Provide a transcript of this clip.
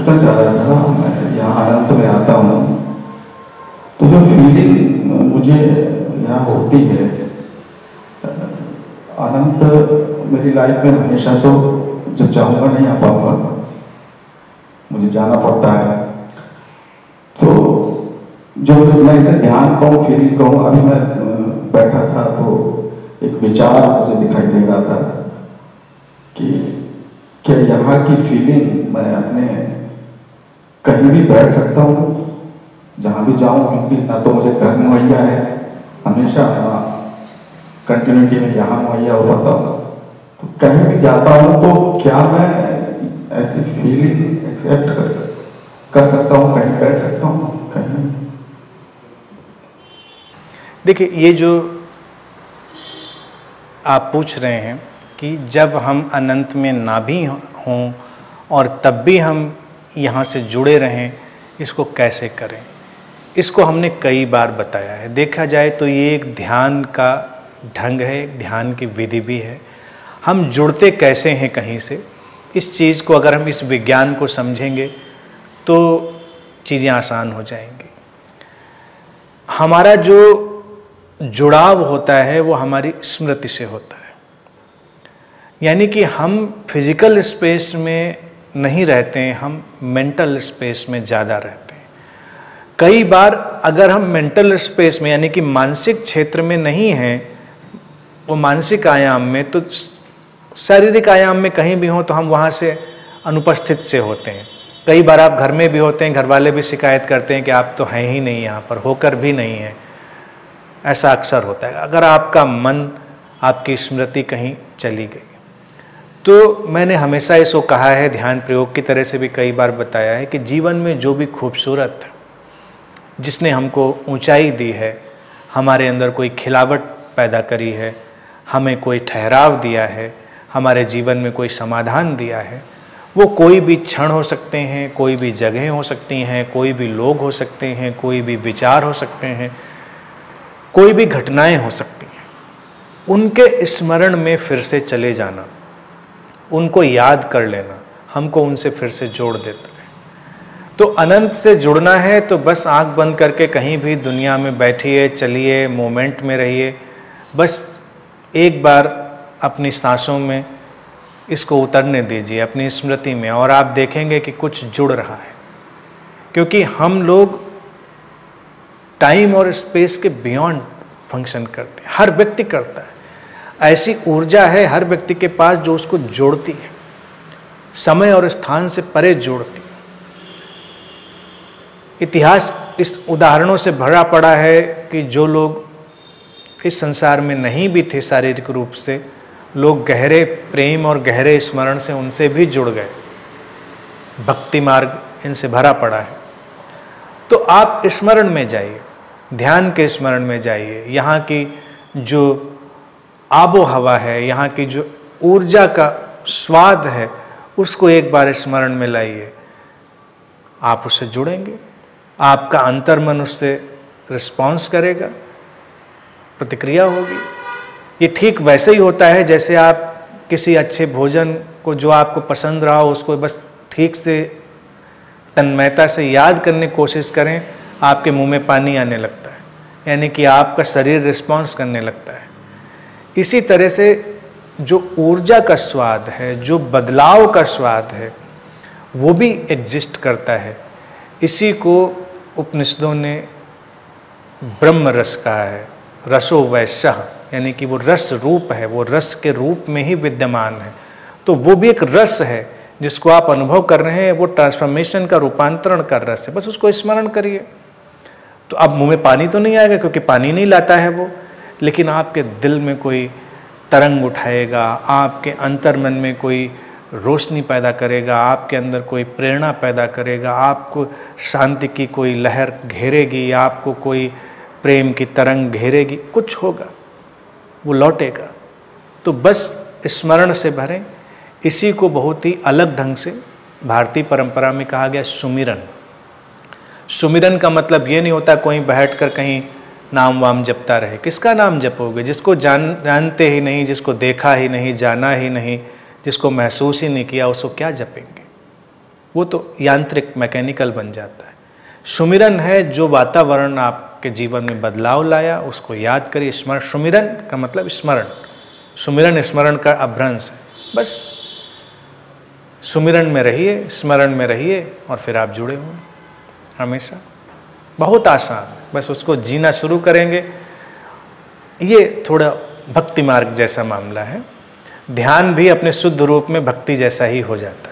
पूछना चाह रहा था, मैं यहाँ अनंत में आता हूँ तो जो फीलिंग मुझे यहाँ होती है, अनंत मेरी लाइफ में हमेशा, तो जब चाहूँगा नहीं आ पाऊँगा, मुझे जाना पड़ता है। तो जो मैं इसे ध्यान कहूँ, फीलिंग कहूँ, अभी मैं बैठा था तो एक विचार मुझे दिखाई दे रहा था कि क्या यहाँ की फीलिंग मैं अपने कहीं भी बैठ सकता हूँ, जहाँ भी जाऊँ, क्योंकि ना तो मुझे घर मुहैया है, हमेशा कंटिन्यूटी में यहाँ मुहैया हो पाता हूँ, तो कहीं भी जाता हूँ तो क्या मैं ऐसी फीलिंग एक्सेप्ट कर सकता हूँ, कहीं बैठ सकता हूँ कहीं? देखिए, ये जो आप पूछ रहे हैं कि जब हम अनंत में ना भी हों और तब भी हम यहाँ से जुड़े रहें, इसको कैसे करें, इसको हमने कई बार बताया है। देखा जाए तो ये एक ध्यान का ढंग है, एक ध्यान की विधि भी है। हम जुड़ते कैसे हैं कहीं से, इस चीज़ को अगर हम इस विज्ञान को समझेंगे तो चीज़ें आसान हो जाएंगी। हमारा जो जुड़ाव होता है वो हमारी स्मृति से होता है, यानी कि हम फिजिकल स्पेस में नहीं रहते हैं, हम मेंटल स्पेस में ज़्यादा रहते हैं। कई बार अगर हम मेंटल स्पेस में यानी कि मानसिक क्षेत्र में नहीं हैं, वो मानसिक आयाम में, तो शारीरिक आयाम में कहीं भी हों तो हम वहाँ से अनुपस्थित से होते हैं। कई बार आप घर में भी होते हैं, घर वाले भी शिकायत करते हैं कि आप तो हैं ही नहीं यहाँ पर, होकर भी नहीं हैं। ऐसा अक्सर होता है अगर आपका मन, आपकी स्मृति कहीं चली गई। तो मैंने हमेशा इसको कहा है, ध्यान प्रयोग की तरह से भी कई बार बताया है कि जीवन में जो भी खूबसूरत है, जिसने हमको ऊंचाई दी है, हमारे अंदर कोई खिलावट पैदा करी है, हमें कोई ठहराव दिया है, हमारे जीवन में कोई समाधान दिया है, वो कोई भी क्षण हो सकते हैं, कोई भी जगह हो सकती हैं, कोई भी लोग हो सकते हैं, कोई भी विचार हो सकते हैं, कोई भी घटनाएं हो सकती हैं। उनके स्मरण में फिर से चले जाना, उनको याद कर लेना, हमको उनसे फिर से जोड़ देता है। तो अनंत से जुड़ना है तो बस आंख बंद करके कहीं भी दुनिया में बैठिए, चलिए, मोमेंट में रहिए, बस एक बार अपनी सांसों में इसको उतरने दीजिए, अपनी स्मृति में, और आप देखेंगे कि कुछ जुड़ रहा है। क्योंकि हम लोग टाइम और स्पेस के बियॉन्ड फंक्शन करते हैं, हर व्यक्ति करता है। ऐसी ऊर्जा है हर व्यक्ति के पास जो उसको जोड़ती है, समय और स्थान से परे जोड़ती है। इतिहास इस उदाहरणों से भरा पड़ा है कि जो लोग इस संसार में नहीं भी थे शारीरिक रूप से, लोग गहरे प्रेम और गहरे स्मरण से उनसे भी जुड़ गए। भक्ति मार्ग इनसे भरा पड़ा है। तो आप स्मरण में जाइए, ध्यान के स्मरण में जाइए, यहाँ की जो आबो हवा है, यहाँ की जो ऊर्जा का स्वाद है, उसको एक बार स्मरण में लाइए। आप उससे जुड़ेंगे, आपका अंतर्मन उससे रिस्पॉन्स करेगा, प्रतिक्रिया होगी। ये ठीक वैसे ही होता है जैसे आप किसी अच्छे भोजन को जो आपको पसंद रहा हो उसको बस ठीक से तन्मयता से याद करने की कोशिश करें, आपके मुंह में पानी आने लगता है, यानी कि आपका शरीर रिस्पॉन्स करने लगता है। इसी तरह से जो ऊर्जा का स्वाद है, जो बदलाव का स्वाद है, वो भी एग्जिस्ट करता है। इसी को उपनिषदों ने ब्रह्म रस कहा है, रसो वैश्यः, यानी कि वो रस रूप है, वो रस के रूप में ही विद्यमान है। तो वो भी एक रस है जिसको आप अनुभव कर रहे हैं, वो ट्रांसफॉर्मेशन का रूपांतरण कर रस है। बस उसको स्मरण करिए। तो अब मुंह में पानी तो नहीं आएगा क्योंकि पानी नहीं लाता है वो, लेकिन आपके दिल में कोई तरंग उठाएगा, आपके अंतर्मन में कोई रोशनी पैदा करेगा, आपके अंदर कोई प्रेरणा पैदा करेगा, आपको शांति की कोई लहर घेरेगी, आपको कोई प्रेम की तरंग घेरेगी, कुछ होगा, वो लौटेगा। तो बस स्मरण से भरें। इसी को बहुत ही अलग ढंग से भारतीय परंपरा में कहा गया सुमिरन। सुमिरन का मतलब ये नहीं होता कोई बैठकर कहीं नाम वाम जपता रहे। किसका नाम जपोगे? जिसको जानते ही नहीं, जिसको देखा ही नहीं, जाना ही नहीं, जिसको महसूस ही नहीं किया, उसको क्या जपेंगे? वो तो यांत्रिक मैकेनिकल बन जाता है। सुमिरन है जो वातावरण आपके जीवन में बदलाव लाया, उसको याद करिए। स्मरण, सुमिरन का मतलब स्मरण, सुमिरन स्मरण का अभ्रंश है। बस सुमिरन में रहिए, स्मरण में रहिए और फिर आप जुड़े हुए हमेशा। बहुत आसान, बस उसको जीना शुरू करेंगे। ये थोड़ा भक्ति मार्ग जैसा मामला है। ध्यान भी अपने शुद्ध रूप में भक्ति जैसा ही हो जाता है।